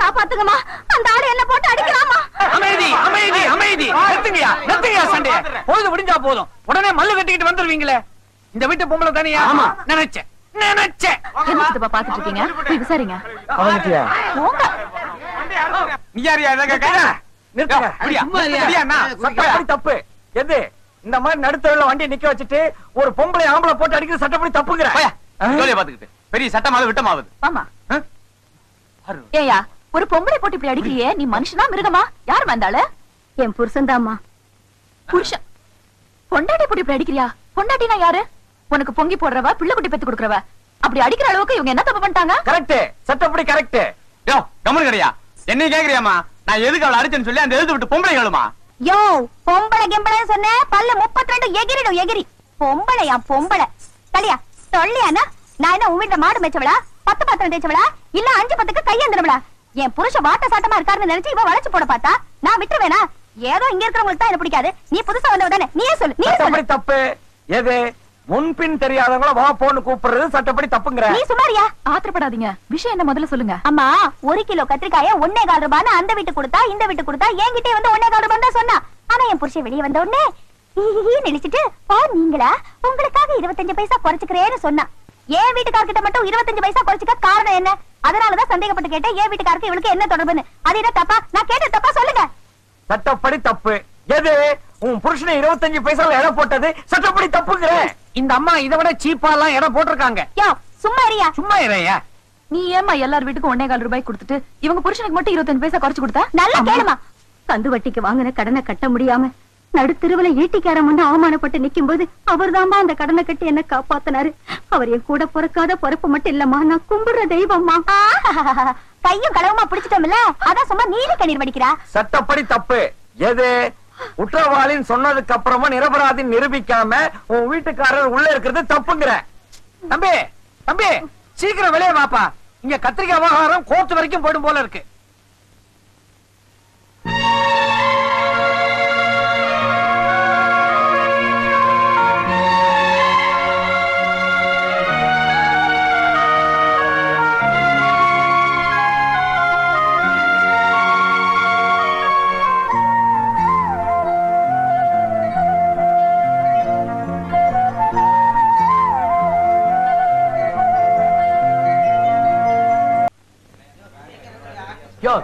காப்பாத்துங்கம்மா, அந்த ஆளு என்ன போட்டு அடிக்கலாமா? அமைதி அமைதி அமைதி, நிறுத்துங்கயா நிறுத்துங்கயா சண்டை. பொழுது முடிஞ்சா போதும், உடனே மல்லு கட்டிக்கிட்டு வந்துருவீங்களே. இந்த வீட்டு பொம்பளை தானியா? நினைச்சேன் நினைச்சேன். என்ன சித்தப்பா பாத்துட்டு இருக்கீங்க? போய் விசாரிங்க. தப்பு எது? இந்த மாதிரி நடுத்தருல வண்டியை நிக்க வச்சுட்டு ஒரு பொம்பளை ஆம்பளை போட்டு அடிக்கிற சட்டப்படி தப்புங்கிற பாத்துக்கிட்டு பெரிய சட்டமாவது விட்டமாவது. ஆமா ஏயா, ஒரு பொம்பளை போட்டு இப்படி அடிக்கிறியே, நீ மனுஷனா மிருகமா? யார் வந்தாளு? என் புருஷன் தாமா. புருஷன் பொண்டாட்டி போட்டு இப்படி அடிக்கிறியா? பொண்டாட்டினா யாரு? உனக்கு பொங்கி போடுறவ, பிள்ளை குட்டி பெத்து கொடுக்கறவ. அப்படி அடிக்கிற அளவுக்கு இவங்க என்ன தப்பு பண்ணிட்டாங்க? கரெக்ட், சட்டப்படி கரெக்ட். யோ கமல் கடையா, என்ன கேக்குறியாமா? நான் எதுக்கு அவளை அடிச்சேன்னு சொல்லி அந்த எழுத்து விட்டு பொம்பளை கேளுமா? யோ பொம்பளை கெம்பளை சொன்ன பல்ல 32 எகிரிடும் எகிரி. பொம்பளையா பொம்பளை தலியா சொல்லியானா? நான் என்ன உன் வீட்டுல மாடு மேய்ச்சவளா, 10 பாத்திரம் தேய்ச்சவளா, இல்ல 5-10க்கு கையேந்திரவளா? என் புருஷ வாட்ட சாட்டமா இருக்காருன்னு நினைச்சு இவ வளைச்சு போட பார்த்தா நான் விட்டுருவேனா? ஏதோ இங்க இருக்கிறவங்களுக்கு தான் என்ன பிடிக்காது. நீ புதுசா வந்தவ தானே, நீயே சொல்லு. நீ சொல்லு. தப்பு எது? முன்பின் தெரியாதவங்கள வா போன்னு கூப்பிடுறது சட்டப்படி தப்புங்கற. நீ சுமாரியா? ஆத்திரப்படாதீங்க, விஷயம் என்ன முதல்ல சொல்லுங்க. அம்மா 1 கிலோ கத்திரிக்காய 1.25 ரூபான்னு அந்த வீட்டு கொடுத்தா இந்த வீட்டு கொடுத்தா என்கிட்டே வந்து 1.25 ரூபாய் தான் சொன்னா. ஆனா என் புருஷன் வெளியே வந்த உடனே நினைச்சிட்டு நீங்களா உங்களுக்காக 25 பைசா குறைச்சுக்கிறேன்னு சொன்னா. என் வீட்டுக்காரர்கிட்ட மட்டும் 25 பைசா குறைச்சுக்க காரணம் என்ன? அதனாலதான் சந்தேகப்பட்டு கேட்டேன், என் வீட்டுக்காரருக்கு இவளுக்கு என்ன தொடர்புன்னு. அது என்ன தப்பா? நான் கேட்ட தப்பா சொல்லுங்க. சட்டப்படி தப்பு எது? உன் புருஷனை 25 பைசால எடை போட்டது சட்டப்படி தப்புங்கிற. இந்த அம்மா இதை விட சீப்பா எல்லாம் எடை போட்டிருக்காங்க. யோ சும்மா இரியா. சும்மா இறையா. நீ ஏமா எல்லார் வீட்டுக்கும் 1.25 ரூபாய் கொடுத்துட்டு இவங்க புருஷனுக்கு மட்டும் 25 பைசா குறைச்சு கொடுத்தா? நல்லா கேளுமா. கந்து வட்டிக்கு வாங்கின கடனை கட்ட முடியாம நடுத்தெருவுல ஈட்டிக்காரன் முன்ன அவமானப்பட்டு நிக்கும் போது அவர்தாமா அந்த கடனை கட்டி என்ன காப்பாத்தினாரு. அவர் என் கூட பிறக்காத பொறுப்பு மட்டும் இல்லம்மா, நான் கும்பிடுற தெய்வம்மா. கையும் களவுமா பிடிச்சிட்டோம்ல, அதான் சும்மா நீல கண்ணீர் வடிக்கிறா. சட்டப்படி தப்பு எது? குற்றவாளின்னு சொன்னதுக்கு அப்புறமா நிரபராதி நிரூபிக்காம உன் வீட்டுக்காரர் உள்ள இருக்கிறது தப்புங்கிற. தம்பி தம்பி சீக்கிரம் வெளியே வாப்பா, இங்க கத்திரிக்காய் விவகாரம் கோர்ட் வரைக்கும் போயிடும் போல இருக்கு.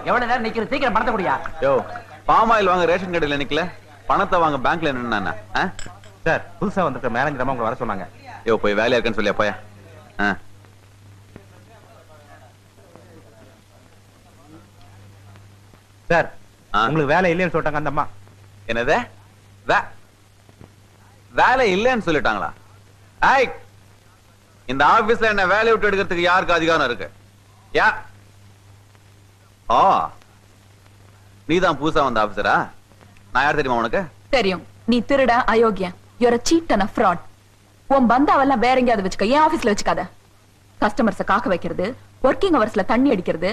எவ்வளவு நேரம் நிக்கிற? சீக்கிரம் பணத்தை குடியா. யோ பாம் ஆயில் வாங்க ரேஷன் கடையில நிக்கல, பணத்தை வாங்க பேங்க்ல நின்னா. சார் புதுசா வந்திருக்க மேனேஜர் உங்களை வர சொன்னாங்க. யோ போய் வேலையா இருக்குன்னு சொல்லியா போயா. சார் உங்களுக்கு வேலை இல்லைன்னு சொல்லிட்டாங்க அந்த அம்மா. என்னது? வேலை இல்லைன்னு சொல்லிட்டாங்களா? இந்த ஆபீஸ்ல என்ன வேலையை விட்டு எடுக்கிறதுக்கு யாருக்கு அதிகாரம் இருக்கு? யா நீதான் புதுசா வந்த ஆபீசரா? நான் யார் தெரியுமா உனக்கு? தெரியும். நீ திருட, அயோக்கியன். you're a cheat and a fraud. உன் பந்தாவெல்லாம் வேற எங்கயாவது வச்சுக்க, என் ஆபீஸ்ல வச்சுக்காத. கஸ்டமர்ஸ காக்க வைக்கிறது, ஒர்க்கிங் அவர்ஸ்ல தண்ணி அடிக்கிறது,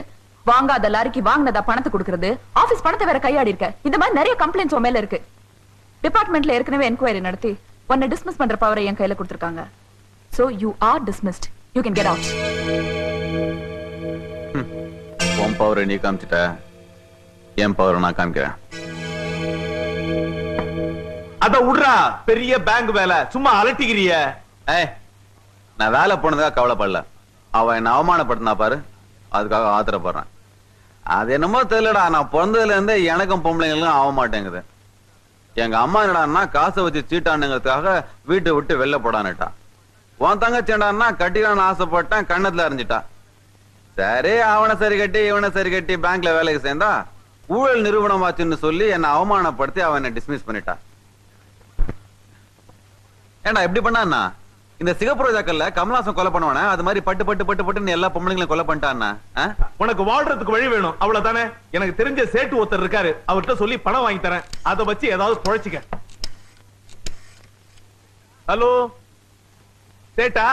வாங்காத லாரிக்கு வாங்கினதா பணத்தை கொடுக்கிறது, ஆபீஸ் பணத்தை வேற கையாடி இருக்க. இந்த மாதிரி நிறைய கம்ப்ளைண்ட்ஸ் உன் மேல இருக்கு. டிபார்ட்மெண்ட்ல ஏற்கனவே என்கொயரி நடத்தி உன்னை டிஸ்மிஸ் பண்ற பவரை என் கையில கொடுத்திருக்காங்க. So you are dismissed. You can get out. உன் பவரை நீ காமிச்சிட்ட, என் பவரை நான் காமிக்கிறேன். அத விடுறா, பெரிய பேங்க் வேலை சும்மா அலட்டிக்கிறிய. நான் வேலை போனதுக்காக கவலைப்படல, அவன் என்ன அவமானப்படுத்தினா பாரு, அதுக்காக ஆத்திரப்படுறேன். அது என்னமோ தெரியலடா, நான் பிறந்ததுல இருந்தே எனக்கும் பொம்பளைங்களும் ஆக மாட்டேங்குது. எங்க அம்மா என்னடான்னா காசை வச்சு சீட்டானுங்கிறதுக்காக வீட்டை விட்டு வெளில போடான்னுட்டா. உன் தங்கச்சி என்னடான்னா கட்டிக்கலான்னு ஆசைப்பட்டேன், கண்ணத்துல அறிஞ்சிட்டா. சரி அவனை சரி கட்டி இவனை சரி கட்டி பேங்க்ல வேலைக்கு சேர்ந்தா ஊழல் நிறுவனமாச்சுன்னு சொல்லி என்ன அவமானப்படுத்தி அவனை டிஸ்மிஸ் பண்ணிட்டா. ஏண்டா எப்படி பண்ணா? இந்த சிகப்புரோஜாக்கள்ல கமலாசம் கொலை பண்ணுவானே அது மாதிரி பட்டு பட்டு பட்டு பட்டு எல்லா பொம்பளைங்களையும் கொலை பண்ணிட்டான்னா. உனக்கு வாழ்றதுக்கு வழி வேணும் அவ்வளவுதானே. எனக்கு தெரிஞ்ச சேட்டு ஒருத்தர் இருக்காரு, அவர்கிட்ட சொல்லி பணம் வாங்கி தரேன், அதை வச்சு ஏதாவது குழைச்சிக்க. ஹலோ சேட்டா,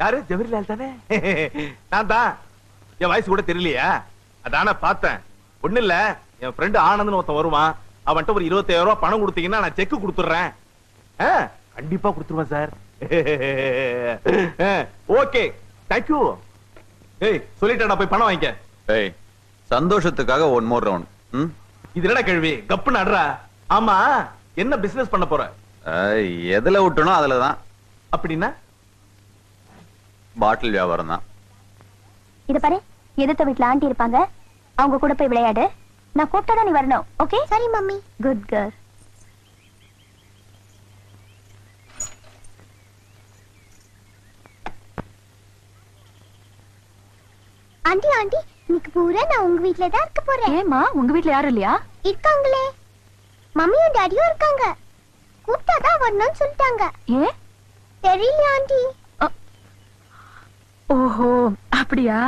யாரு? ஜவஹர்லால் தானே? நான் தான். என் வயசு கூட தெரியலையா? அதான பார்த்தேன். ஒண்ணு இல்ல, என் ஃப்ரெண்ட் ஆனந்த்னு ஒருத்தன் வருவான். அவன்கிட்ட ஒரு 25,000 ரூபாய் பணம் கொடுத்தீங்கன்னா நான் செக் கொடுத்துறேன். கண்டிப்பா கொடுத்துருவேன் சார். Okay, thank you. ஏய், சொல்லிட்டேன், போய் பணம் வாங்கிக்க. ஏய், சந்தோஷத்துக்காக ஒன் மோர் ரவுண்ட். இது என்னடா கேள்வி? கப்பு நடுறா. ஆமா, என்ன பிசினஸ் பண்ண போற? எதுல விட்டனோ அதுலதான். அப்படின்னா பாட்டில் வியாபாரம் தான். இத பாரு, எதிர்த்த வீட்டுல ஆண்டி இருப்பாங்க, அவங்க கூட போய் விளையாடு. நான் கூப்பிட்டா நீ வரணும். ஓகே? சரி mummy. Good girl. Aunty aunty, இன்னைக்கு பூரா நான் உங்க வீட்ல தான் இருக்க போறேன். ஏமா, உங்க வீட்ல யாரும் இல்லையா? இருக்காங்களே, மம்மியும் டாடியும் இருக்காங்க. கூப்பிட்டா தான் வரணும்னு சொல்லிட்டாங்க. ஏன் தெரியல ஆண்டி. ஓஹோ, அப்படியா?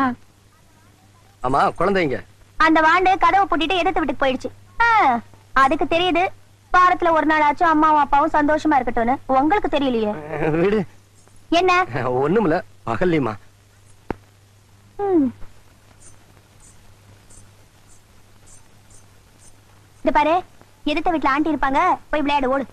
ஆமா, குழந்தைங்க அந்த வாண்டு கதவை பூட்டிட்டு எதிர்த்து வீட்டுக்கு போயிடுச்சு. அதுக்கு தெரியுது வாரத்துல ஒரு நாள் ஆச்சும் அம்மாவும் அப்பாவும் சந்தோஷமா இருக்கட்டும்னு. உங்களுக்கு தெரியலையே. வீடு என்ன? ஒண்ணுமில்ல, பகல்லிமா. இது பாரு, எதிர்த்த வீட்டுல ஆண்டி இருப்பாங்க, போய் விளையாடு, ஓடு.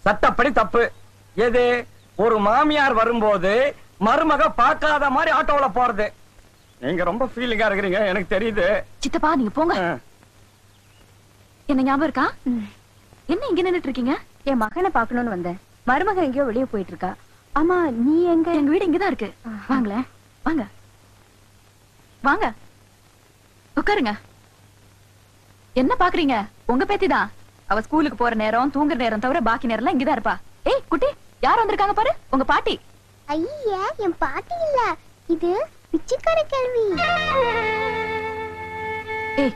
சட்டப்படி தப்பு. எது? ஒரு மாமியார் வரும்போது மருமக பார்க்காத மாதிரி ஆட்டோல போறது. நீங்க ரொம்ப ஃபீலிங்கா இருக்கிறீங்க, எனக்கு தெரியுது. சித்தப்பா, நீங்க போங்க. என்ன ஞாபகம் இருக்கா? என்ன இங்க நின்னுட்டு இருக்கீங்க? என் மகனை பாக்கணும்னு வந்தேன். மருமக எங்கேயோ வெளியே போயிட்டு இருக்கா. ஆமா, நீ எங்க? எங்க வீடு இங்கதான் இருக்கு. வாங்களேன், வாங்க வாங்க, உட்காருங்க. என்ன பாக்குறீங்க? உங்க பேத்திதான். அவ ஸ்கூலுக்கு போற நேரம், தூங்குற நேரம் தவிர பாக்கி நேரம் இங்கதான் இருப்பா. ஏய் குட்டி, யார் வந்திருக்காங்க பாரு, உங்க பாட்டி. ஐயா, என் பாட்டி இல்ல, இது பிச்சைக்கார கேள்வி. ஏய்,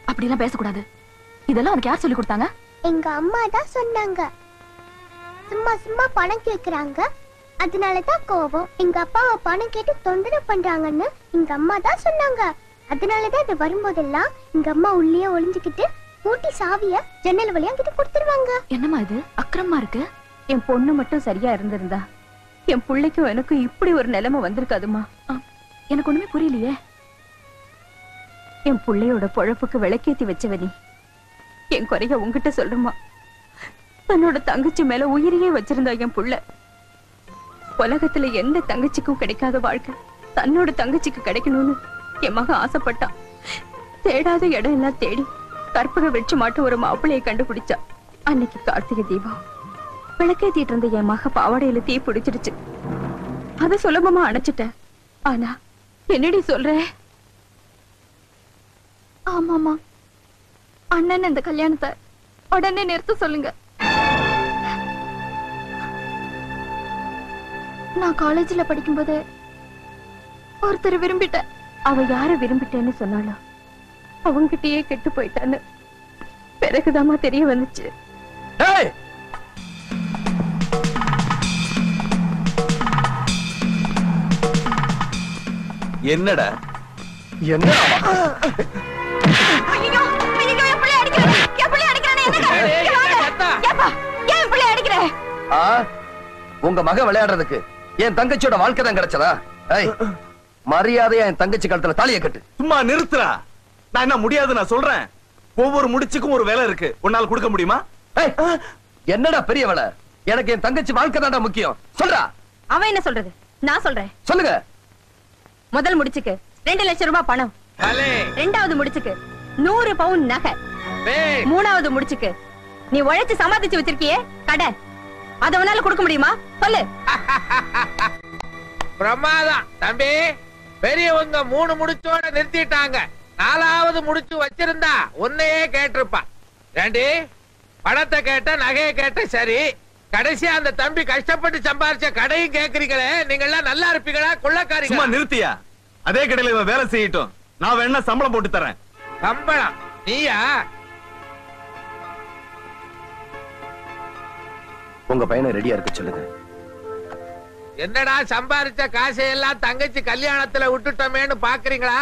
அப்படி எல்லாம் பேசக்கூடாது. இதெல்லாம் உனக்கு யார் சொல்லி கொடுத்தாங்க? எங்க அம்மா தான் சொன்னாங்க. சும்மா சும்மா பணம் கேக்குறாங்க, அதனாலதான் கோபம். எங்க அப்பாவை பணம் கேட்டு தொந்தரவு பண்றாங்கன்னு எங்க அம்மா தான் சொன்னாங்க. அதனாலதான் இது வரும்போதெல்லாம் எங்க அம்மா உள்ளே ஒளிஞ்சுக்கிட்டு பூட்டி சாவிய ஜன்னல் வழியா கிட்ட கொடுத்துருவாங்க. என்னம்மா இது அக்கிரமா இருக்கு? என் பொண்ணு மட்டும் சரியா இருந்திருந்தா என் பிள்ளைக்கும் எனக்கும் இப்படி ஒரு நிலைமை வந்திருக்காதுமா. எனக்கு ஒண்ணுமே புரியலையே. என் பிள்ளையோட பொழப்புக்கு விளக்கேத்தி வச்சவனி என் குறைய உங்ககிட்ட சொல்றமா. தன்னோட தங்கச்சி மேல உயிரையே வச்சிருந்தா என் புள்ள. உலகத்துல எந்த தங்கச்சிக்கும் கிடைக்காத வாழ்க்கை தன்னோட தங்கச்சிக்கு கிடைக்கணும்னு என் மகன் ஆசைப்பட்டான். தேடாத இடம் எல்லாம் தேடி கற்பக வெற்றி மாட்டு ஒரு மாப்பிள்ளையை கண்டுபிடிச்சா. அன்னைக்கு கார்த்திகை தீபம் விளக்கேத்திட்டு இருந்த என் மக பாவாடையில தீ பிடிச்சிருச்சு. அத சுலபமா அணைச்சிட்டேன். ஆனா என்னடி சொல்ற? ஆமாமா, அண்ணன் இந்த கல்யாணத்தை உடனே நிறுத்த சொல்லுங்க. நான் காலேஜ்ல படிக்கும்போது ஒருத்தர் விரும்பிட்டேன். அவ யார விரும்பிட்டேன்னு சொன்னாலும் அவங்கிட்டயே கெட்டு போயிட்டான்னு பிறகுதாமா தெரிய வந்துச்சு. என்னடா என்ன? உங்க மக விளையாடுறதுக்கு என் தங்கச்சியோட வாழ்க்கை தான் கிடைச்சதா? மரியாதையா என் தங்கச்சி கழுத்துல தாலியை கட்டு. சும்மா நிறுத்துறா. நான் என்ன முடியாது நான் சொல்றேன். ஒவ்வொரு முடிச்சுக்கும் ஒரு வேலை இருக்கு. உன்னால கொடுக்க முடியுமா? என்னடா பெரிய வேலை? எனக்கு என் தங்கச்சி வாழ்க்கை தான்டா முக்கியம். சொல்றா. அவன் என்ன சொல்றது? நான் சொல்றேன். சொல்லுங்க. முதல் முடிச்சுக்கு 2 லட்சம் ரூபாய் பணம். ரெண்டாவது முடிச்சுக்கு 100 பவுன் நகை. மூணாவது முடிச்சுக்கு நீ உழைச்சு சமாளிச்சு வச்சிருக்கியே கடை, அத உன்னால கொடுக்க முடியுமா? சொல்லு. பிரமாதம் தம்பி. பெரியவங்க 3 முடிச்சோட நிறுத்திட்டாங்க. 4வது முடிச்சு வச்சிருந்தா உன்னையே கேட்டிருப்பா. ஏண்டி பணத்தை கேட்ட, நகையை கேட்ட, சரி கடைசியா அந்த தம்பி கஷ்டப்பட்டு சம்பாரிச்ச கடையும் கேக்குறீங்களே, நீங்க எல்லாம் நல்லா இருப்பீங்களா? கொள்ளக்காரீங்க. சும்மா நிறுத்தியா? அதே கடையில இவன் வேலை செய்யட்டும், நான் வேணா சம்பளம் போட்டு தரேன். சம்பளம் நீயா? உங்க பையனை ரெடியா இருக்க சொல்லுங்க. என்னடா சம்பாரிச்ச காசையெல்லாம் தங்கச்சி கல்யாணத்துல விட்டுட்டோமேன்னு பாக்குறீங்களா?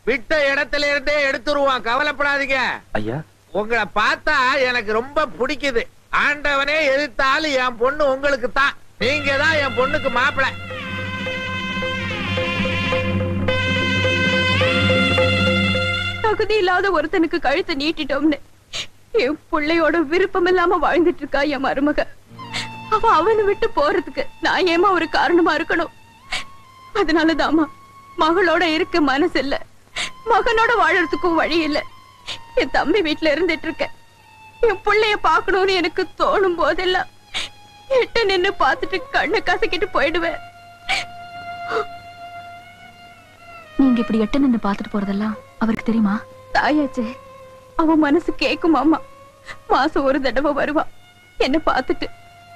விட்ட இடத்துல இருந்தே எடுத்துருவான், கவலைப்படாதீங்க. ஐயா, உங்களை பார்த்தா எனக்கு ரொம்ப பிடிக்குது. ஆண்டவனே எதிர்த்தாலும் என் பொண்ணு உங்களுக்கு தான். நீங்க தான் என் பொண்ணுக்கு மாப்பிள்ளை. தகுதி இல்லாத ஒருத்தனுக்கு கழுத்தை நீட்டிட்டோம்னு என் பிள்ளையோட விருப்பம் இல்லாம வாழ்ந்துட்டு இருக்கா என் மருமக. அவ அவனை விட்டு போறதுக்கு நான் ஏமா ஒரு காரணமா இருக்கணும்? அதனாலதாமா மகளோட இருக்க மனசு இல்ல, மகனோட வாழறதுக்கும் வழி இல்ல. என் தம்பி வீட்டுல இருந்துட்டு இருக்க. என் பிள்ளைய பாக்கணும்னு எனக்கு தோணும் போதெல்லாம் எட்ட நின்னு பாத்துட்டு கண்ணை கசக்கிட்டு போயிடுவேன். நீங்க இப்படி எட்ட நின்னு பாத்துட்டு போறதெல்லாம் அவருக்கு தெரியுமா? தாயாச்சே, அவன் மனசு கேக்குமாமா. மாசம் ஒரு தடவை வருவா, என்ன பாத்துட்டு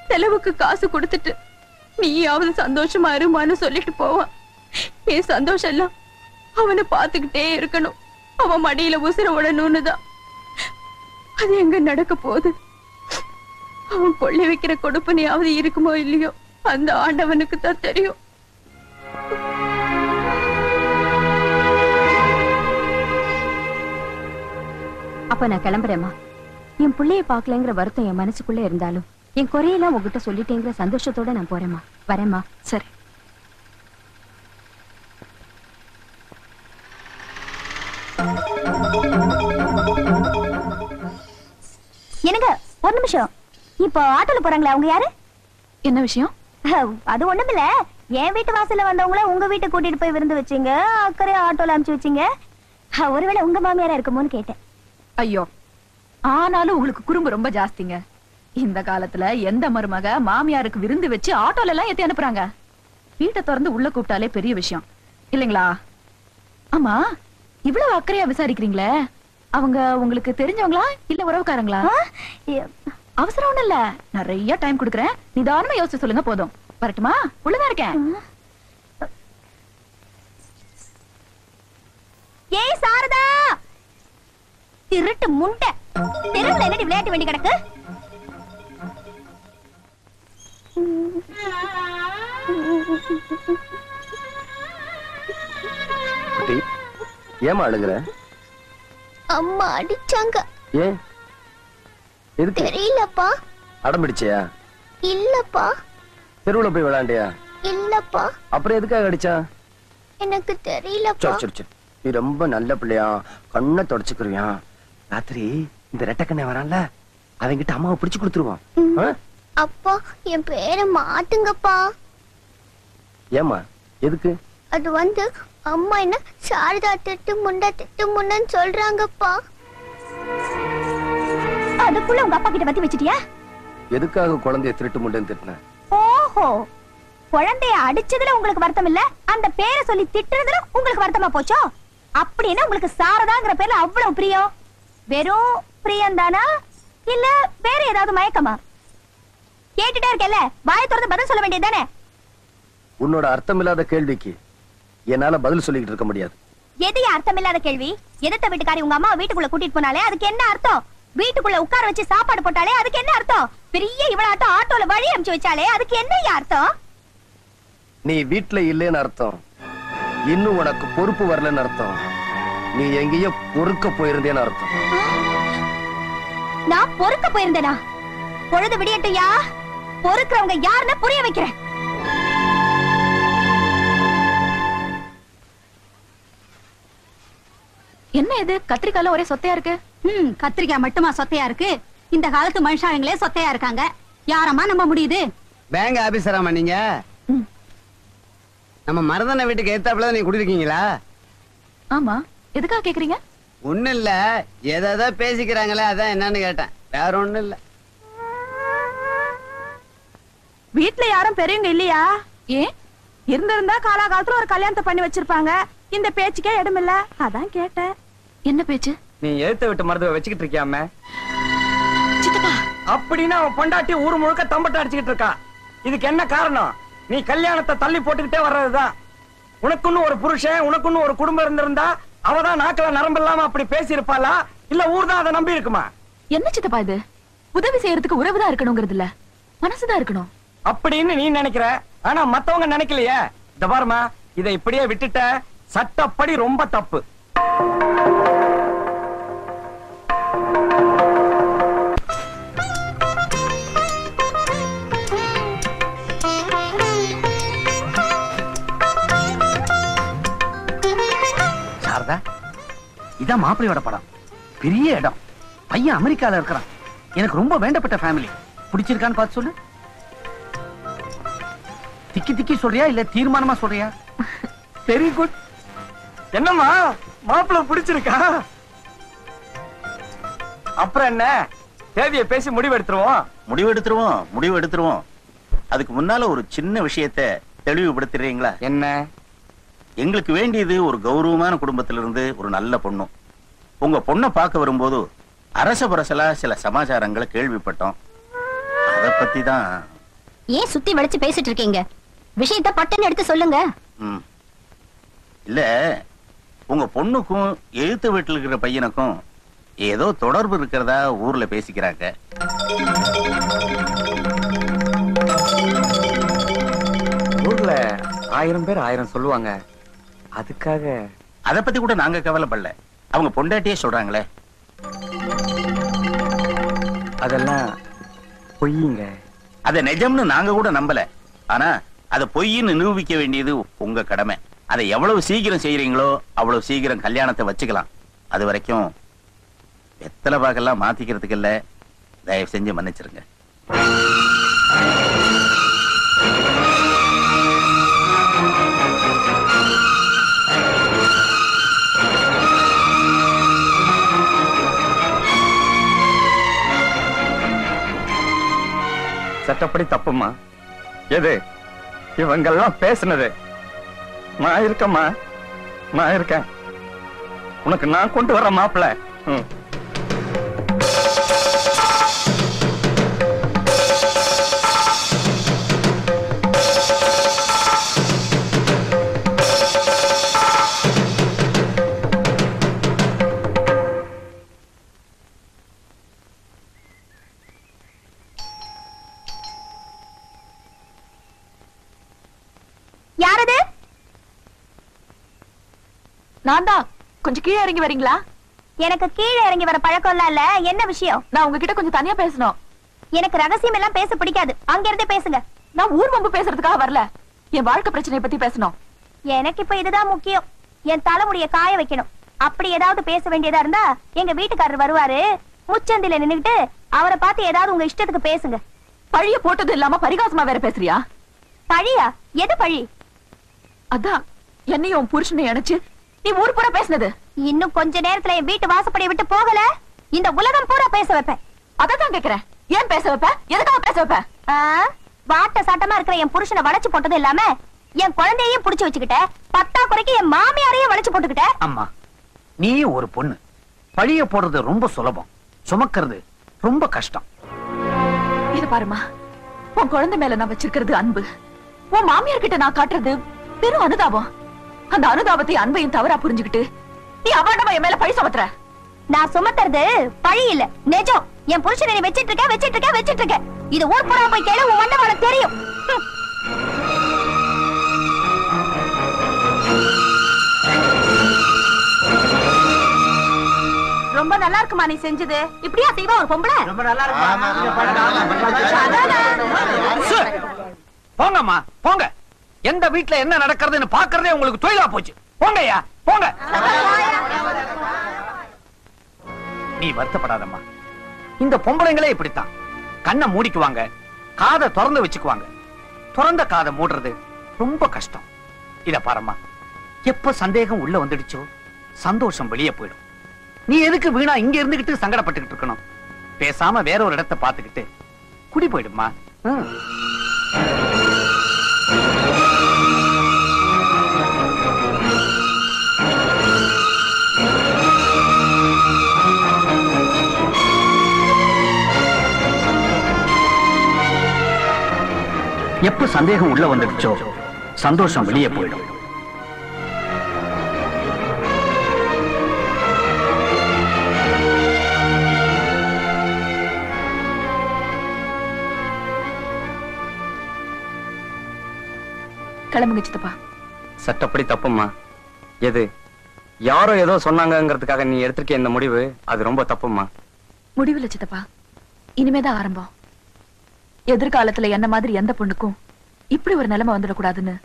செலவுக்கு காசு கொடுத்துட்டு நீயாவது சந்தோஷமா இருமான்னு சொல்லிட்டு போவான். என் சந்தோஷம் எல்லாம் அவனை பாத்துக்கிட்டே இருக்கணும், அவன் மடியில உசுர விடணும்னுதான். அது எங்க நடக்க போகுது? அவன் கொள்ளை வைக்கிற கொடுப்பனையாவது இருக்குமோ இல்லையோ அந்த ஆண்டவனுக்கு தான் தெரியும். அப்ப நான் கிளம்புறேம்மா. என் பிள்ளைய பாக்கலங்கிற வருத்தம் என் மனசுக்குள்ள இருந்தாலும் என் குறையெல்லாம் உங்ககிட்ட சொல்லிட்டேங்கிற சந்தோஷத்தோட நான் போறேம்மா. வரேம்மா. சரி. எனக்கு ஒரு நிமிஷம். இப்போ ஆட்டோல போறாங்களே அவங்க யாரு? என்ன விஷயம்? அது ஒண்ணுமில்ல, என் வீட்டு வாசல்ல வந்தவங்கள உங்க வீட்டுக்கு கூட்டிட்டு போய் விருந்து வச்சீங்க, அக்கறை ஆட்டோல அனுப்பிச்சு வச்சீங்க. ஒருவேளை உங்க மாமியாரா இருக்குமோன்னு கேட்டேன். ஐயோ, ஆனாலும் உங்களுக்கு குறும்பு ரொம்ப ஜாஸ்திங்க. இந்த காலத்துல எந்த மருமக மாமியாருக்கு விருந்து வச்சு ஆட்டோல எல்லாம் ஏத்தி அனுப்புறாங்க? வீட்டை திறந்து உள்ள கூப்பிட்டாலே பெரிய விஷயம் இல்லைங்களா? ஆமா, இவ்வளவு அக்கறையா விசாரிக்கிறீங்களே, அவங்க உங்களுக்கு தெரிஞ்சவங்களா இல்ல உறவுக்காரங்களா? அவசரம் ஒண்ணு இல்ல, நிறைய டைம் கொடுக்கறேன், நிதானமா யோசிச்சு சொல்லுங்க. போதும். வரட்டுமா? உள்ளதா இருக்கேன். ஏய் சாரதா, திருட்டு முண்டை, தெருவுல என்னடி விளையாட்டு வேண்டி கிடக்கு? ஏமா அழுகுற? அம்மா அடிச்சாங்க. ஏன்? எதுக்கு? தெரியலப்பா. அடம் பிடிச்சியா? இல்லப்பா. தெருவுல போய் விளையாண்டியா? இல்லப்பா. அப்புறம் எதுக்காக அடிச்சா? எனக்கு தெரியலப்பா. சரி, நீ ரொம்ப நல்ல பிள்ளையா, கண்ணை தொடச்சுக்கிறியா? ராத்திரி இந்த ரெட்டக்கண்ணை வரான்ல, அவங்கிட்ட அம்மாவை பிடிச்சு கொடுத்துருவான். அப்பா, என் பேரை மாத்துங்கப்பா. ஏமா? எதுக்கு? அது வந்து அம்மா என்ன சாரதா திட்டு முண்டன்னு சொல்றாங்கப்பா. அதுக்குள்ள உங்க அப்பா கிட்ட பத்தி வச்சிட்டியா? எதுக்காக குழந்தைய திருட்டு முண்டன்னு திட்டின? ஓஹோ, குழந்தைய அடிச்சதுல உங்களுக்கு வருத்தம் இல்ல, அந்த பேரை சொல்லி திட்டுறதுல உங்களுக்கு வருத்தமா போச்சோ? அப்படின்னா உங்களுக்கு சாரதாங்கிற பேர்ல அவ்வளவு பிரியம்? வெறும் பிரியம் தானா இல்ல வேற ஏதாவது மயக்கமா? கேட்டுட்டே இருக்கல, வாயை திறந்து பதில் சொல்ல வேண்டியதுதானே? உன்னோட அர்த்தமில்லாத கேள்விக்கு என்னால பதில் சொல்லிக்கிட்டு இருக்க முடியாது. எது அர்த்தமில்லாத கேள்வி? எதிர்த்த வீட்டுக்காரி உங்க அம்மா வீட்டுக்குள்ள கூட்டிட்டு போனாலே அதுக்கு என்ன அர்த்தம்? வீட்டுக்குள்ள உட்கார வச்சு சாப்பாடு போட்டாலே அதுக்கு என்ன அர்த்தம்? பெரிய இவ்வளவு ஆட்டோல வழி அனுப்பிச்சு வச்சாலே அதுக்கு என்ன அர்த்தம்? நீ வீட்டுல இல்லைன்னு அர்த்தம், இன்னும் உனக்கு பொறுப்பு வரலன்னு அர்த்தம், நீ எங்கேயோ பொறுக்க போயிருந்தேன்னு அர்த்தம். நான் பொறுக்க போயிருந்தேனா? பொழுது விடியட்டுயா, பொறுக்கிறவங்க யாருன்னு புரிய வைக்கிறேன். என்ன இது கத்திரிக்கால ஒரே சொத்தையா இருக்கு? கத்திரிக்காய் மட்டுமா சொத்தையா இருக்கு? இந்த காலத்து மனுஷாங்களே சொத்தையா இருக்காங்க, யாரம்மா நம்ப முடியுது? பேங்க் ஆபீசராமா நீங்க? நம்ம மருதன வீட்டுக்கு எத்தாப்புல நீங்க குடியிருக்கீங்களா? ஆமா, எதுக்காக கேக்குறீங்க? ஒண்ணு இல்ல, ஏதோ பேசிக்கிறாங்களே அதான் என்னன்னு கேட்டேன், வேற ஒண்ணு இல்ல. வீட்டுல யாரும் பெரியவங்க இல்லையா? ஏன்? இருந்திருந்தா காலாகாலத்துல ஒரு கல்யாணத்தை பண்ணி வச்சிருப்பாங்க, இந்த பேச்சுக்கே இடம் இல்ல, அதான் கேட்டேன். என்ன பேச்சு? நீ எழுத்த விட்டு மருத்துவ வச்சுக்கிட்டு இருக்கியாம? சித்தப்பா, அப்படின்னா அவன் பொண்டாட்டி ஊர் முழுக்க தம்பட்ட அடிச்சுக்கிட்டு இருக்கா. இதுக்கு என்ன காரணம்? நீ கல்யாணத்தை தள்ளி போட்டுக்கிட்டே வர்றதுதான். உனக்குன்னு ஒரு புருஷன் உனக்குன்னு ஒரு குடும்பம் இருந்திருந்தா அவதான் நாக்குல நரம்பு இல்லாம அப்படி பேசி இருப்பாளா இல்ல ஊர் தான் அதை நம்பி இருக்குமா? என்ன சித்தப்பா இது? உதவி செய்யறதுக்கு உறவுதான் இருக்கணுங்கிறது இல்ல, மனசுதான் இருக்கணும் அப்படின்னு நீ நினைக்கிற, ஆனா மத்தவங்க நினைக்கலையே. இந்த பாருமா, இதை இப்படியே விட்டுட்ட சட்டப்படி ரொம்ப தப்பு. சாரதா, இதான் மாப்பிள்ளையோட படம். பெரிய இடம், பையன் அமெரிக்கால இருக்கிறான். எனக்கு ரொம்ப வேண்டப்பட்ட ஃபேமிலி. பிடிச்சிருக்கான்னு பார்த்து சொல்லு. திக்கி திக்கி சொல்றியா இல்ல தீர்மானமா சொல்றியா? Very good. என்னம்மா மாப்பிள்ளை பிடிச்சிருக்கா? அப்புறம் என்ன, தேதியை பேசி முடிவு எடுத்துருவோம். அதுக்கு முன்னால ஒரு சின்ன விஷயத்தை தெளிவுபடுத்துறீங்களா? என்ன? எங்களுக்கு வேண்டியது ஒரு கௌரவமான குடும்பத்திலிருந்து ஒரு நல்ல பொண்ணு. உங்க பொண்ணை பார்க்க வரும்போது அரச பரசலா சில சமாச்சாரங்களை கேள்விப்பட்டோம். அத பத்தி தான். ஏன் சுத்தி வளைச்சு பேசிட்டு இருக்கீங்க? விஷயத்தை பட்டுன்னு எடுத்து சொல்லுங்க. இல்ல, உங்க பொண்ணுக்கும் எழுத்து வீட்டில் இருக்கிற பையனுக்கும் ஏதோ தொடர்பு இருக்கிறதா ஊர்ல பேசிக்கிறாங்க. ஊர்ல 1000 பேர் 1000 சொல்லுவாங்க. அதுக்காக அத பத்தி கூட நாங்க கவலைப்படல. அவங்க பொண்டாட்டியே சொல்றாங்களே. அதெல்லாம் பொய்யுங்க. அத நிஜம்னு நாங்க கூட நம்பல. ஆனா அத பொய்ன்னு நிரூபிக்க வேண்டியது உங்க கடமை. அதை எவ்வளவு சீக்கிரம் செய்யறீங்களோ அவ்வளவு சீக்கிரம் கல்யாணத்தை வச்சுக்கலாம். அது வரைக்கும் வெத்தலை பாக்கெல்லாம் மாத்திக்கிறதுக்கு இல்ல. தயவு செஞ்சு மன்னிச்சிருங்க. சட்டப்படி தப்புமா. எது இவங்கெல்லாம் பேசுனது? நான் இருக்கம்மா, நான் இருக்கேன். உனக்கு நான் கொண்டு வர மாப்பிள்ள. யாரது? நான் தான். கொஞ்சம் கீழே இறங்கி வரீங்களா? எனக்கு கீழே இறங்கி வர பழக்கம் எல்லாம் இல்ல. என்ன விஷயம்? நான் உங்ககிட்ட கொஞ்சம் தனியா பேசணும். எனக்கு ரகசியம் எல்லாம் பேச பிடிக்காது. அங்க இருந்தே பேசுங்க. நான் ஊர் வம்பு பேசுறதுக்காக வரல, என் வாழ்க்கை பிரச்சனையை பத்தி பேசணும். எனக்கு இப்ப இதுதான் முக்கியம். என் தலைமுடிய காய வைக்கணும். அப்படி ஏதாவது பேச வேண்டியதா இருந்தா எங்க வீட்டுக்காரர் வருவாரு. முச்சந்தில நின்னுகிட்டு அவரை பார்த்து ஏதாவது உங்க இஷ்டத்துக்கு பேசுங்க. பழிய போட்டது இல்லாம பரிகாசமா வேற பேசுறியா? பழியா? எது பழி? அதான் என்னையும் புருஷனை அணைச்சு நீ ஊர் பூரா பேசினது. இன்னும் கொஞ்ச நேரத்துல என் வீட்டு வாசப்படியை விட்டு போகல, இந்த உலகம் பூரா பேச வைப்பேன். அதான் கேக்குறேன், ஏன் பேச வைப்ப? எதுக்காக பேச வைப்ப? வாட்ட சாட்டமா இருக்கிற என் புருஷனை வளைச்சு போட்டது இல்லாம என் குழந்தையையும் புடிச்சு வச்சுக்கிட்ட, 10 குறைக்கு என் மாமியாரையும் வளைச்சு போட்டுக்கிட்ட. அம்மா, நீ ஒரு பொண்ணு. பழிய போடுறது ரொம்ப சுலபம், சுமக்கிறது ரொம்ப கஷ்டம். இது பாருமா, உன் குழந்தை மேல நான் வச்சிருக்கிறது அன்பு. உன் மாமியார் கிட்ட நான் காட்டுறது பெரும் அனுதாபம். அந்த அனுதாபத்தை அன்பையும் தவறா புரிஞ்சுக்கிட்டு நீ அபாண்டமா என் மேல பழி சுமத்துற. நான் சுமத்துறது பழி இல்ல, நிஜம். என் புருஷனை நீ வச்சிட்டு இருக்க. இது ஊர் பூரா போய் கேளு, உன் வண்ட உனக்கு தெரியும். ரொம்ப நல்லா இருக்குமா நீ செஞ்சது? இப்படியா செய்வா ஒரு பொம்பளை? ரொம்ப நல்லா இருக்கு. போங்கம்மா போங்க. எந்த வீட்டுல என்ன நடக்கிறதுன்னு பாக்குறதே உங்களுக்கு தொழிலா போச்சு. போங்கய்யா போங்க. நீ வருத்தப்படாதம்மா. இந்த பொம்பளைங்களே இப்படித்தான். கண்ணை மூடிக்குவாங்க, காதை திறந்து வச்சுக்குவாங்க. திறந்த காதை மூடுறது ரொம்ப கஷ்டம். இத பாரும்மா, எப்ப சந்தேகம் உள்ள வந்துடுச்சோ சந்தோஷம் வெளியே போயிடும். நீ எதுக்கு வீணா இங்க இருந்துகிட்டு சங்கடப்பட்டுக்கிட்டு இருக்கணும்? பேசாம வேற ஒரு இடத்தை பார்த்துக்கிட்டு குடி போயிடுமா. எப்ப சந்தேகம் உள்ள வந்துடுச்சோ சந்தோஷம் வெளியே போயிடும். கிளம்புங்க சித்தப்பா. சட்டப்படி தப்புமா. எது யாரோ ஏதோ சொன்னாங்கங்கிறதுக்காக நீ எடுத்திருக்க இந்த முடிவு அது ரொம்ப தப்புமா. முடிவில்ல சித்தப்பா, இனிமேதான் ஆரம்பம். எதிர்காலத்துல என்ன மாதிரி எந்த பொண்ணுக்கும் இப்படி ஒரு நிலைமை வந்துடக்கூடாதுன்னு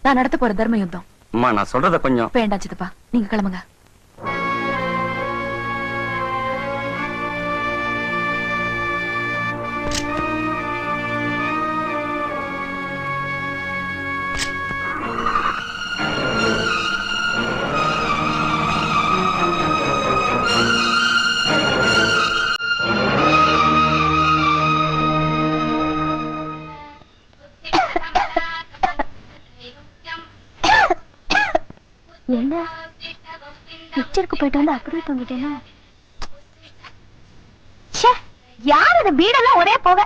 நான் நடத்த போற தர்ம யுத்தம். அம்மா நான் சொல்றத கொஞ்சம். வேண்டாம் சித்தப்பா, நீங்க கிளம்புங்க. என்ன பிக்சருக்கு போயிட்டு வந்து அப்படியே தூங்கிட்டேனா? யார் அது? வீடெல்லாம் ஒரே போக.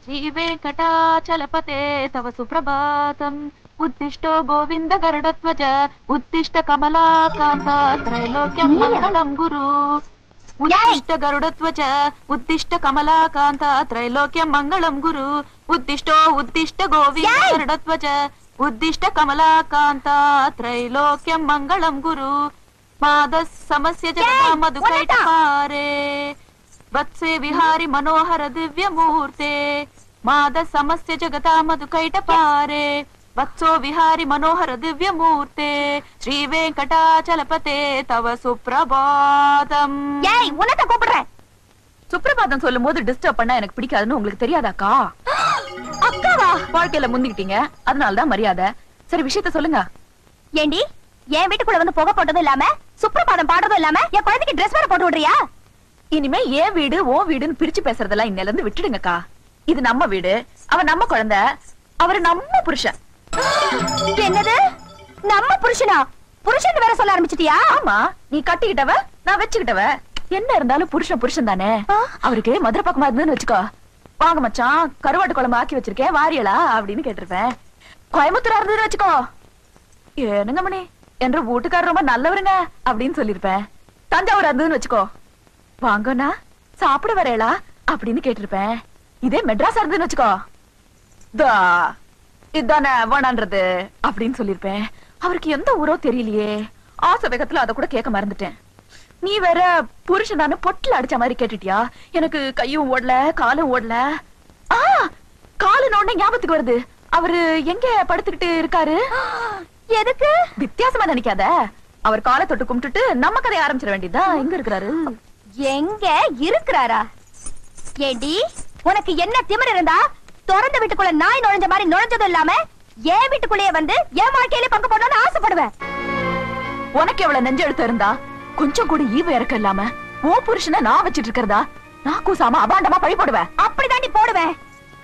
श्री वेंकटाचलपते तव सुप्रभातम् उद्दिष्टो गोविंद गरुडध्वज उद्दिष्ट कमलाकान्ता त्रैलोक्यं मंगलं गुरु उद्दिष्ट गरुडध्वज उद्दिष्ट कमलाकान्ता त्रैलोक्यं मंगलं गुरु उद्दिष्टो उद्दिष्ट गोविंद गरुडध्वज उद्दिष्ट कमलाकान्ता त्रैलोक्यं मंगलं गुरु मादः समस्य जगता मधुकैटहारे वत्से विहारी मनोहर दिव्य मूर्ते माद समस्य जगता मधुकैटपारे वत्सो विहारी मनोहर दिव्य मूर्ते श्री वेंकटाचलपते तव सुप्रभातम. ஏய் உன்னத கூப்பிடுறேன். சுப்ரபாதம் சொல்லும்போது டிஸ்டர்ப் பண்ணா எனக்கு பிடிக்காதுன்னு உங்களுக்கு தெரியாதாக்கா? அக்காவா? வாழ்க்கையில முந்திக்கிட்டீங்க, அதனால தான் மரியாதை. சரி விஷயத்த சொல்லுங்க. ஏண்டி என் வீட்டுக்குள்ள வந்து புகை போட்டதும் இல்லாம சுப்ரபாதம் பாடுறதும் இல்லாம என் குழந்தைக்கு ட்ரெஸ் வேற போட்டு விடுறியா? இனிமே ஏன் வீடு ஓ வீடுன்னு பிரிச்சு பேசுறதெல்லாம் இன்னையில இருந்து விட்டுடுங்கக்கா. இது நம்ம வீடு, அவன் நம்ம குழந்தை, அவரு நம்ம புருஷன். என்னது நம்ம புருஷனா? புருஷன் வேற சொல்ல ஆரம்பிச்சிட்டியா? ஆமா, நீ கட்டிக்கிட்டவ நான் வச்சுக்கிட்டவ. என்ன இருந்தாலும் புருஷன் புருஷன் தானே. அவருக்கு மதுரை பக்கமா இருந்துன்னு வச்சுக்கோ, வாங்க மச்சான் கருவாட்டு குழம்பு ஆக்கி வச்சிருக்கேன் வாரியலா அப்படின்னு கேட்டிருப்பேன். கோயம்புத்தூரா இருந்ததுன்னு வச்சுக்கோ, ஏனுங்க மணி என்ற வீட்டுக்காரர் ரொம்ப நல்லவருங்க அப்படின்னு சொல்லிருப்பேன். தஞ்சாவூரா இருந்ததுன்னு வச்சுக்கோ, வாங்கண்ணா சாப்பிட வரேளா அப்படின்னு கேட்டிருப்பேன். இதே மெட்ராஸ் இருந்துன்னு வச்சுக்கோ, இதானே வேணான்றது அப்படின்னு சொல்லிருப்பேன். அவருக்கு எந்த ஊரோ தெரியலையே, ஆசை வேகத்துல அத கூட கேட்க மறந்துட்டேன். நீ வேற புருஷன் பொட்டுல அடிச்ச மாதிரி கேட்டுட்டியா? எனக்கு கையும் ஓடல காலும் ஓடல. காலு நோண்ட ஞாபகத்துக்கு வருது. அவரு எங்க படுத்துக்கிட்டு இருக்காரு? எதுக்கு? வித்தியாசமா நினைக்காத. அவர் காலை தொட்டு கும்பிட்டுட்டு நம்ம கதையை ஆரம்பிச்சிட வேண்டியதுதான். எங்க இருக்கிறாரு? எங்க இருக்கிறாரா? ஏடி உனக்கு என்ன திமிர் இருந்தா திறந்த வீட்டுக்குள்ள நாய் நுழைஞ்ச மாதிரி நுழைஞ்சதும் இல்லாம என் வீட்டுக்குள்ளேயே வந்து என் வாழ்க்கையில பங்கு போடணும்னு ஆசைப்படுவேன். உனக்கு எவ்வளவு நெஞ்செழுத்து இருந்தா கொஞ்சம் கூட ஈவ இறக்க இல்லாம ஓ புருஷனை நான் வச்சிட்டு இருக்கிறதா நான் கூசாம அபாண்டமா பழி போடுவேன். அப்படிதாண்டி போடுவேன்.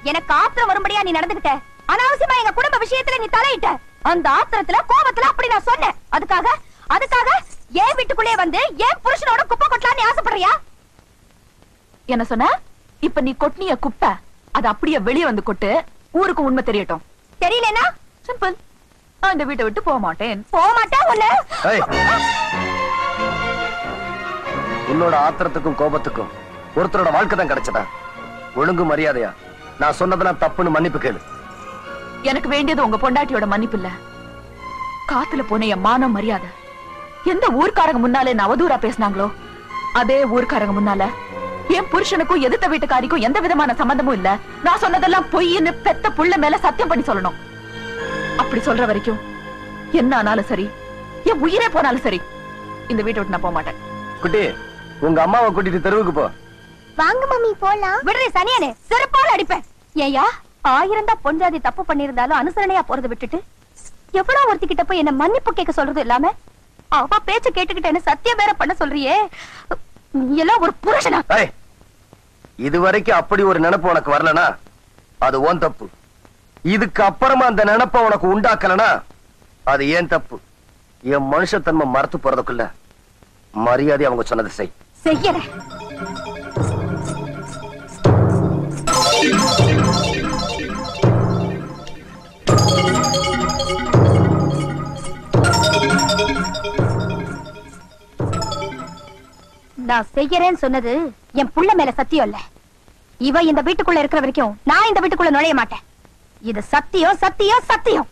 எனக்கு ஆத்திரம் வரும்படியா நீ நடந்துகிட்ட. அனாவசியமா எங்க குடும்ப விஷயத்துல நீ தலையிட்ட. அந்த ஆத்திரத்துல கோபத்துல அப்படி நான் சொன்னேன். அதுக்காக என் வீட்டுக்குள்ளே வந்து என் புருஷனோட குப்பை கொட்டலான்னு ஆசைப்படுறியா? என்ன சொன்ன? இப்ப நீ கொட்டினிய குப்பை அது அப்படியே வெளியே வந்து கொட்டு, ஊருக்கு உண்மை தெரியட்டும். தெரியலனா சிம்பிள், அந்த வீட்டை விட்டு போக மாட்டேன். உன்ன உன்னோட ஆத்திரத்துக்கும் கோபத்துக்கும் ஒருத்தரோட வாழ்க்கை தான் கிடைச்சதா? ஒழுங்கு மரியாதையா நான் சொன்னதெல்லாம் தப்புன்னு மன்னிப்பு கேளு. எனக்கு வேண்டியது உங்க பொண்டாட்டியோட மன்னிப்பு இல்ல, காத்துல போன என் மானம் மரியாதை. எந்த ஊர்க்காரங்க முன்னாலே நான் அவதூறா பேசினாங்களோ அதே ஊர்க்காரங்க முன்னால என் புருஷனுக்கும் எதிர்த்த வீட்டுக்காரிக்கும் எந்த விதமான சம்பந்தமும் இல்ல, நான் சொன்னதெல்லாம் பொய்ன்னு பெத்த புள்ள மேல சத்தியம் பண்ணி சொல்லணும். அப்படி சொல்ற வரைக்கும் என்ன ஆனாலும் சரி, என் உயிரே போனாலும் சரி, இந்த வீட்டை விட்டு நான் போக மாட்டேன். குட்டி, உங்க அம்மாவை கூட்டிட்டு தெருவுக்கு போ. வாங்க மம்மி போலாம். விடுறே சனியனே, செருப்பால அடிப்பேன். ஏயா 1000 தான் பொஞ்சாதி தப்பு பண்ணிருந்தாலும் அனுசரணையா போறதை விட்டுட்டு எவ்வளவு ஒருத்திக்கிட்ட போய் என்ன மன்னிப்பு கேட்க சொல்றது இல்லாம அவ பேச்ச கேட்டுக்கிட்டேன்னு சத்தியம் வேற பண்ண சொல்றியே, நீ எல்லாம் ஒரு புருஷனா? இதுவரைக்கும் அப்படி ஒரு நினைப்பு உனக்கு வரலனா அது உன் தப்பு. இதுக்கு அப்புறமா அந்த நினைப்ப உனக்கு உண்டாக்கலனா அது ஏன் தப்பு. என் மனுஷத்தன்மை மறத்து போறதுக்குள்ள மரியாதை அவங்க சொன்னதை செய்யறேன். நான் செய்யறேன்னு சொன்னது என் புள்ள மேல சத்தியம் இல்ல. இவ இந்த வீட்டுக்குள்ள இருக்கிற வரைக்கும் நான் இந்த வீட்டுக்குள்ள நுழைய மாட்டேன். இது சத்தியம் சத்தியம் சத்தியம்.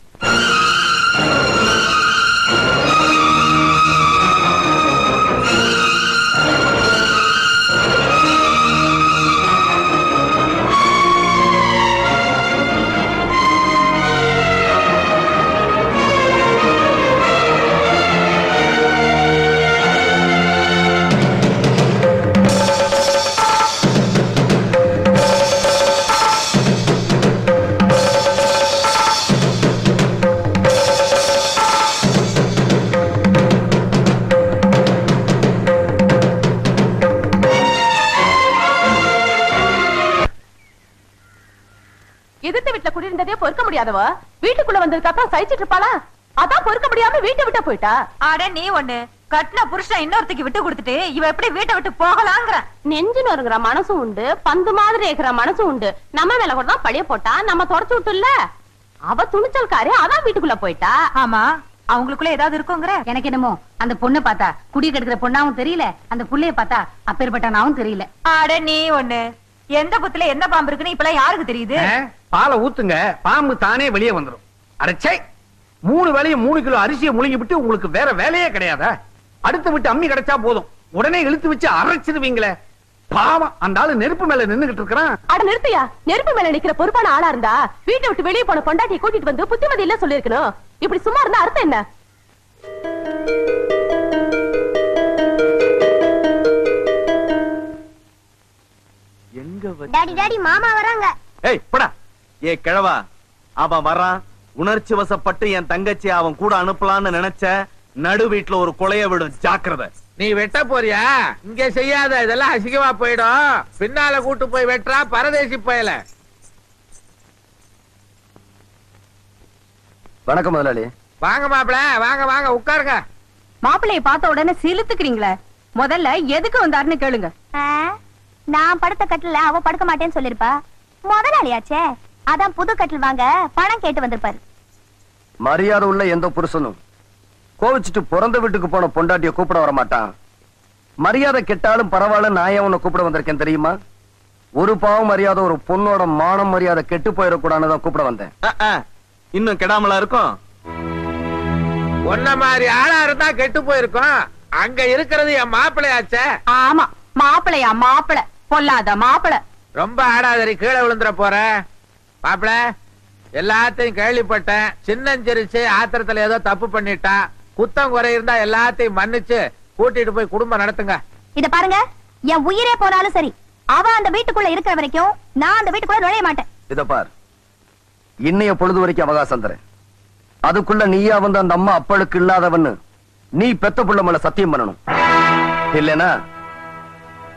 எதிர்த்த வீட்டுல குடியிருந்ததே பொறுக்க முடியாதவ வீட்டுக்குள்ள வந்ததுக்கு அப்புறம் சகிச்சிட்டு இருப்பாளா? அதான் பொறுக்க முடியாம வீட்டை விட்டு போயிட்டா. அட நீ ஒண்ணு கட்டின புருஷன் இன்னொருத்திக்கு விட்டு கொடுத்துட்டு இவ எப்படி வீட்டை விட்டு போகலாங்கிற? நெஞ்சுன்னு இருக்கிற மனசும் உண்டு, பந்து மாதிரி இருக்கிற மனசும் உண்டு. நம்ம மேல கூட தான் பழிய போட்டா நம்ம தொடச்சு விட்டுல. அவ துணிச்சல்காரி, அதான் வீட்டுக்குள்ள போயிட்டா. ஆமா, அவங்களுக்குள்ள ஏதாவது இருக்குங்கிற? எனக்கு என்னமோ அந்த பொண்ணை பார்த்தா குடி கெடுக்கிற பொண்ணாவும் தெரியல, அந்த புள்ளைய பார்த்தா அப்பேற்பட்டனாவும் தெரியல. அட நீ ஒண்ணு எந்த புத்துல எந்த பாம்பு இருக்குன்னு இப்பெல்லாம் யாருக்கு தெரியுது? பாலை ஊத்துங்க, பாம்பு தானே வெளியே வந்துடும். அடச்சை, 3 வேளையும் 3 கிலோ அரிசியை முழுங்கி விட்டு உங்களுக்கு வேற வேலையே கிடையாதா? அடுத்து விட்டு அம்மி கிடைச்சா போதும், உடனே இழுத்து வச்சு அரைச்சிருவீங்களே. பாவம், அந்த ஆளு நெருப்பு மேல நின்னுகிட்டு இருக்கிறான். அட நிறுத்தியா, நெருப்பு மேல நிக்கிற பொறுப்பான ஆளா இருந்தா வீட்டை விட்டு வெளியே போன பொண்டாட்டியை கூட்டிட்டு வந்து புத்திமதி இல்ல சொல்லிருக்கணும். இப்படி சும்மா இருந்தா அர்த்தம் என்ன? டாடி டாடி மாமா வராங்க. ஏய் போடா. ஏ கிழவா, அவன் வரான். உணர்ச்சி வசப்பட்டு என் தங்கச்சி அவன் கூட அனுப்பலான்னு நினைச்ச, நடு வீட்டுல ஒரு கொலைய விடும், ஜாக்கிரதை. நீ வெட்ட போறியா? இங்க செய்யாத, இதெல்லாம் அசிங்கமா போயிடும். பின்னால கூட்டு போய் வெட்டுறா பரதேசி போயல. வணக்கம் முதலாளி. வாங்க மாப்பிள, வாங்க வாங்க உட்காருங்க. மாப்பிள்ளைய பார்த்த உடனே சிலுத்துக்கிறீங்களே, முதல்ல எதுக்கு வந்தாருன்னு கேளுங்க. நான் படுத்த கட்டில அவ படுக்க மாட்டேன்னு சொல்லிருப்பா. முதலாளியாச்சே, அதான் புது கட்டில் வாங்க பணம் கேட்டு வந்திருப்பாரு. மரியாதை உள்ள எந்த புருஷனும் கோவிச்சுட்டு பிறந்த வீட்டுக்கு போன பொண்டாட்டிய கூப்பிட வர மாட்டான். மரியாதை கெட்டாலும் பரவாயில்ல, நான் ஏன் உன்னை கூப்பிட வந்திருக்கேன் தெரியுமா? ஒரு பாவம் மரியாதை ஒரு பொண்ணோட மானம் மரியாதை கெட்டு போயிடக்கூடாதுதான் கூப்பிட வந்தேன். இன்னும் கெடாமலா இருக்கும். ஒன்ன மாதிரி ஆளா இருந்தா கெட்டு போயிருக்கும். அங்க இருக்கிறது என் மாப்பிளையாச்சே. ஆமா, மாப்பிளையா மாப்பிள, பொல்லாத மாப்பிள. ரொம்ப ஆடாதரி, கீழே விழுந்துற போற. மாப்பிள, எல்லாத்தையும் கேள்விப்பட்டேன். சின்னஞ்சிரிச்சு ஆத்திரத்துல ஏதோ தப்பு பண்ணிட்டா. குத்தம் குறை இருந்தா எல்லாத்தையும் மன்னிச்சு கூட்டிட்டு போய் குடும்பம் நடத்துங்க. இத பாருங்க, என் உயிரே போனாலும் சரி, அவ அந்த வீட்டுக்குள்ள இருக்கிற வரைக்கும் நான் அந்த வீட்டுக்குள்ள நுழைய மாட்டேன். இத பார், இன்னைய பொழுது வரைக்கும் அவகாசம் தரேன். அதுக்குள்ள நீயா வந்து அந்த அம்மா அப்பளுக்கு இல்லாதவன்னு நீ பெத்த புள்ள மேல சத்தியம் பண்ணணும். இல்லனா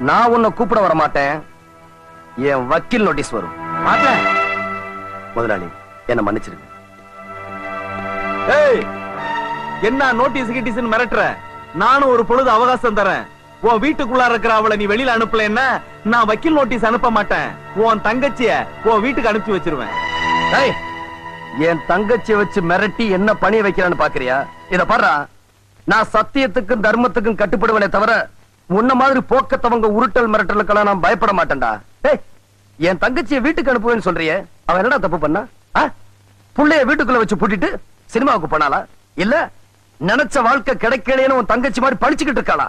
நான் உன்னை கூப்பிட வர மாட்டேன். என் வக்கீல் நோட்டீஸ் வரும். முதலாளி, என்ன மன்னிச்சிருங்க. ஏய், என்ன நோட்டீஸ் கிட்டீஸ்னு மிரட்டுற? நானும் ஒரு பொழுது அவகாசம் தரேன். உன் வீட்டுக்குள்ள இருக்கிற அவளை நீ வெளியில அனுப்பல, என்ன நான் வக்கீல் நோட்டீஸ் அனுப்ப மாட்டேன். உன் தங்கச்சிய உன் வீட்டுக்கு அனுப்பி வச்சிருவேன். என் தங்கச்சியை வச்சு மிரட்டி என்ன பணி வைக்கிறான்னு பாக்குறியா? இத பாரு, நான் சத்தியத்துக்கும் தர்மத்துக்கும் கட்டுப்படுவனே தவிர உன்ன மாதிரி போக்கத்தவங்க உருட்டல் மிரட்டலுக்கெல்லாம் நான் பயப்பட மாட்டேன்டா. என் தங்கச்சியை வீட்டுக்கு அனுப்புவேன்னு சொல்றியே, அவன் என்னடா தப்பு பண்ணா? புள்ளைய வீட்டுக்குள்ள வச்சு பூட்டிட்டு சினிமாவுக்கு போனாலா? இல்ல நினைச்ச வாழ்க்கை கிடைக்கலன்னு உன் தங்கச்சி மாதிரி படிச்சுக்கிட்டு இருக்காளா?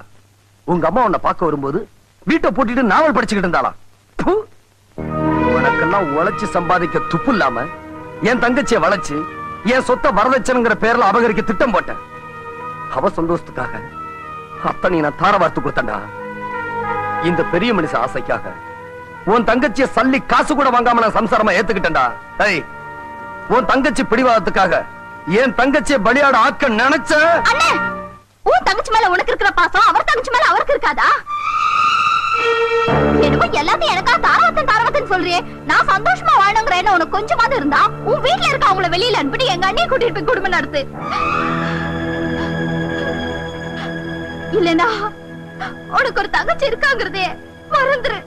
உங்க அம்மா உன்னை பார்க்க வரும்போது வீட்டை பூட்டிட்டு நாவல் படிச்சுக்கிட்டு இருந்தாளா? உனக்கெல்லாம் உழைச்சு சம்பாதிக்க துப்பு இல்லாம என் தங்கச்சியை வளைச்சு என் சொத்தை வரதட்சணைங்கிற பேர்ல அபகரிக்க திட்டம் போட்டேன். அவ சந்தோஷத்துக்காக அத்தனை நான் தார வார்த்து கொடுத்தா. இந்த பெரிய மனுஷ ஆசைக்காக உன் தங்கச்சிய சல்லி காசு கூட வாங்காம நான் சம்சாரமா ஏத்துக்கிட்டேன்டா. உன் தங்கச்சி பிடிவாதத்துக்காக என் தங்கச்சியை பலியாட ஆக்க நினைச்ச. உன் தங்கச்சி மேல உனக்கு இருக்கிற பாசம் அவர் தங்கச்சி மேல அவருக்கு இருக்காதா? என்னமோ எல்லாத்தையும் எனக்கா தாரவத்தன் சொல்றியே. நான் சந்தோஷமா வாழணுங்கிற உனக்கு கொஞ்சமாவது இருந்தா உன் வீட்டுல இருக்க அவங்கள வெளியில அனுப்பிட்டு எங்க அண்ணியை கூட்டிட்டு போய் குடும்பம் நடத்து. இல்லனா உனக்கு ஒரு தங்கச்சி இருக்காங்கிறதே மறந்துரு.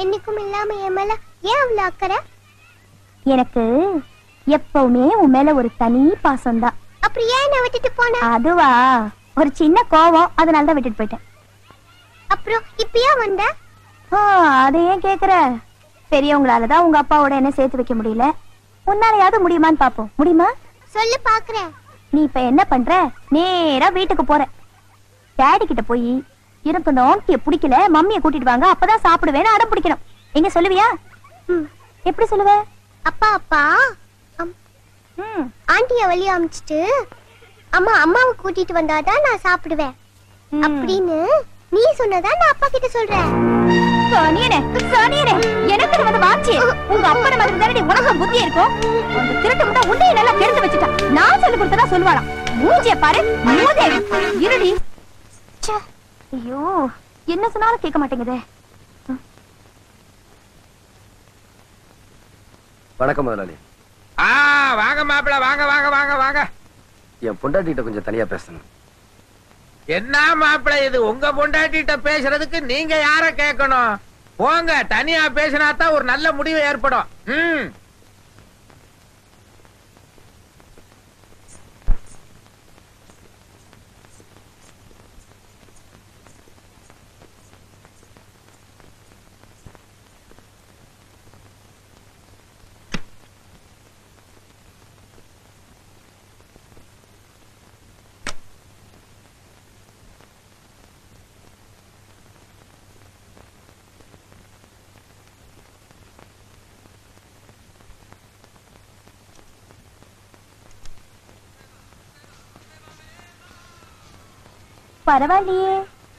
என்னைக்கும் இல்லாம என் மேல ஏன் அவ்வளவு அக்கறை? எனக்கு எப்பவுமே உன் மேல ஒரு தனி பாசம் தான். அப்படி ஏன் என்ன விட்டுட்டு போன? அதுவா, ஒரு சின்ன கோவம், அதனாலதான் விட்டுட்டு போயிட்டேன். அப்புறம் இப்ப ஏன் வந்த? அதை ஏன் கேக்குற? பெரியவங்களாலதான் உங்க அப்பாவோட என்ன சேர்த்து வைக்க முடியல. உன்னாலையாவது முடியுமான்னு பாப்போம். முடியுமா? சொல்லு பாக்குறேன். நீ இப்ப என்ன பண்ற? நேரா வீட்டுக்கு போற. டாடி கிட்ட போய் எனக்கு இந்த ஆண்டிய பிடிக்கல, மம்மியை கூட்டிட்டு வாங்க, அப்பதான் சாப்பிடுவேன்னு அடம் பிடிக்கணும். எங்க சொல்லுவியா? எப்படி சொல்லுவ? அப்பா அப்பா ஆண்டிய வெளிய அமிச்சிட்டு அம்மா அம்மாவை கூட்டிட்டு வந்தாதான் நான் சாப்பிடுவேன் அப்படின்னு நீ சொன்னதா நான் அப்பா கிட்ட சொல்றேன். எனக்கு வந்து வாச்சி உங்க அப்பா மாதிரி தானே உனக்கு புத்தி இருக்கும். அந்த திருட்டு முட்டை உன்னைய நல்லா கெடுத்து வச்சுட்டா. நான் சொல்லி கொடுத்ததா சொல்லுவாளாம். மூஞ்சிய பாரு, மூதேவி இருடி. ஐயோ, என்ன சொன்னாலும் கேட்க மாட்டேங்குதே. வணக்கம் முதலாளி. வாங்க மாப்பிள, வாங்க வாங்க வாங்க வாங்க. என் பொண்டாட்டிட்ட கொஞ்சம் தனியா பேசணும். என்ன மாப்பிள இது? உங்க பொண்டாட்டிட்ட பேசுறதுக்கு நீங்க யார கேட்கணும்? போங்க, தனியா பேசினாதான் ஒரு நல்ல முடிவு ஏற்படும். பரவாயில்லையே,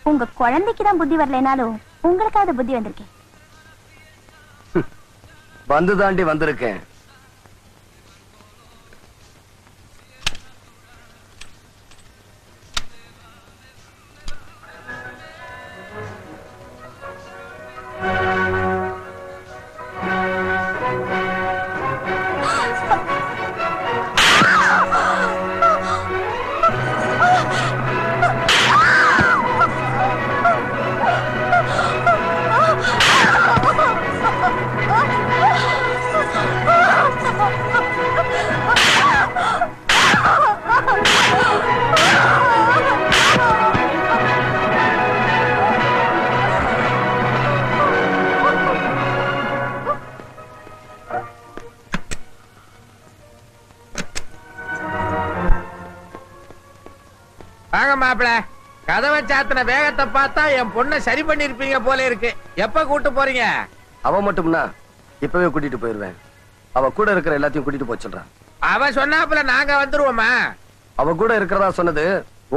உங்க குழந்தைக்கு தான் புத்தி வரலனாலும் உங்களுக்காவது புத்தி வந்திருக்கேன். வந்து தாண்டி வந்திருக்கேன். வாங்க மாப்பிள, கதவை சாத்தின வேகத்தை பார்த்தா என் பொண்ணை சரி பண்ணிருப்பீங்க போல இருக்கு. எப்ப கூட்டு போறீங்க? அவ மட்டும்னா இப்பவே கூட்டிட்டு போயிருவேன். அவ கூட இருக்கிற எல்லாத்தையும் கூட்டிட்டு போய் சொல்றான். அவ சொன்னாப்புல நாங்க வந்துருவோமா? அவ கூட இருக்கிறதா சொன்னது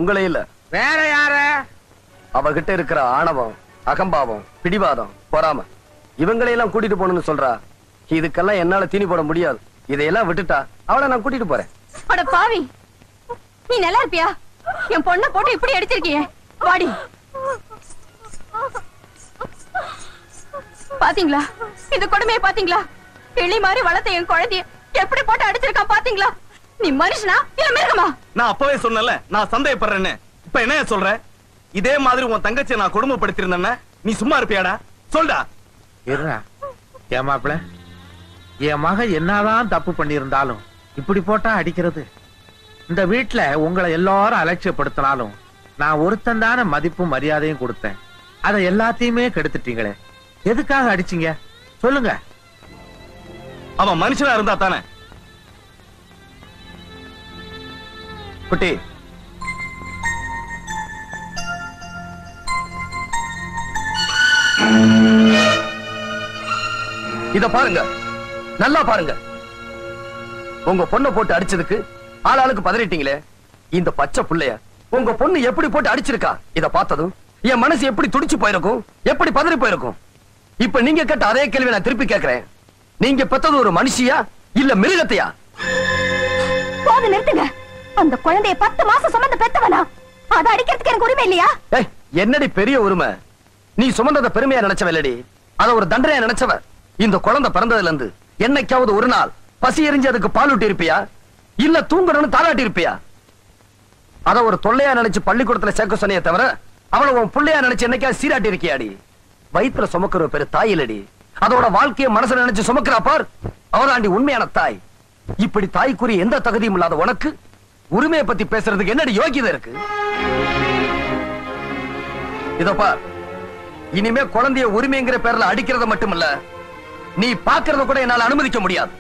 உங்களே இல்ல, வேற யார? அவகிட்ட இருக்கிற ஆணவம், அகம்பாவம், பிடிவாதம், பொறாம இவங்களையெல்லாம் கூட்டிட்டு போகணும்னு சொல்றா. இதுக்கெல்லாம் என்னால தீனி போட முடியாது. இதையெல்லாம் விட்டுட்டா அவளை நான் கூட்டிட்டு போறேன். அட பாவி, நீ நல்லா இருப்பியா? என் பொண்ணை போட்டு இப்படி அடிச்சிருக்கியே. வாடி. பாத்தீங்களா இந்த கொடுமையை? பாத்தீங்களா கிளி மாதிரி வளர்த்த என் குழந்தைய எப்படி போட்டு அடிச்சிருக்கா? பாத்தீங்களா? நீ மனுஷனா இல்ல மிருகமா? நான் அப்பவே சொன்னல நான் சந்தேகப்படுறேன்னு. இப்ப என்ன சொல்ற? இதே மாதிரி உன் தங்கச்சியை நான் கொடுமைப்படுத்திருந்தேன்னா நீ சும்மா இருப்பியாடா? சொல்டா. இருடா. ஏன் மாப்பிள, என் மக என்னதான் தப்பு பண்ணியிருந்தாலும் இப்படி போட்டா அடிக்கிறது? இந்த வீட்டுல உங்களை எல்லாரும் அலட்சியப்படுத்தினாலும் நான் ஒருத்தன் தானே மதிப்பும் மரியாதையும் கொடுத்தேன். அதை எல்லாத்தையுமே கெடுத்துட்டீங்களே. எதுக்காக அடிச்சீங்க சொல்லுங்க? அவன் மனுஷனா இருந்தா தானே. குட்டி, இத பாருங்க, நல்லா பாருங்க. உங்க பொண்ணை போட்டு அடிச்சதுக்கு ஆளாளுக்கு பதறிட்டீங்களே. இந்த பச்சை புள்ளைய உங்க பொண்ணு எப்படி போட்டு அடிச்சிருக்கா? இத பார்த்ததும் என் மனசு எப்படி துடிச்சு போயிருக்கும், எப்படி பதறி போயிருக்கும். இப்ப நீங்க கேட்ட அதே கேள்வி நான் திருப்பி கேட்கிறேன். நீங்க பெத்தது ஒரு மனுஷியா இல்ல மிருகத்தையா? போது நிறுத்துங்க. அந்த குழந்தைய 10 மாசம் சுமந்து பெத்தவனா? அதை அடிக்கிறதுக்கு எனக்கு உரிமை இல்லையா? என்னடி பெரிய உரிமை? நீ சுமந்தத பெருமையா நினைச்சவல்லடி, அத ஒரு தண்டனையா நினைச்சவ. இந்த குழந்தை பிறந்ததுல இருந்து என்னைக்காவது ஒரு நாள் பசி எரிஞ்சு அதுக்கு பால் ஊட்டி இருப்பியா? இல்ல தூங்கணும்னு தாளாட்டி இருப்பியா? அத ஒரு தொல்லையா நினைச்சு பள்ளிக்கூடத்துல சேர்க்க சொன்னியே தவிர அவளை உன் பிள்ளையா நினைச்சு என்னைக்கா சீராட்டி இருக்கியாடி? வயிற்றுல சுமக்கிற பேரு தாயிலடி. அதோட வாழ்க்கையை மனசுல நினைச்சு சுமக்கிறா பார், அவதாண்டி உண்மையான தாய். இப்படி தாய்க்குரிய எந்த தகுதியும் இல்லாத உனக்கு உரிமையை பத்தி பேசுறதுக்கு என்னடி யோகியதை இருக்கு? இதோ பார், இனிமே குழந்தைய உரிமைங்கிற பேர்ல அடிக்கிறத மட்டுமல்ல, நீ பாக்குறத கூட என்னால அனுமதிக்க முடியாது.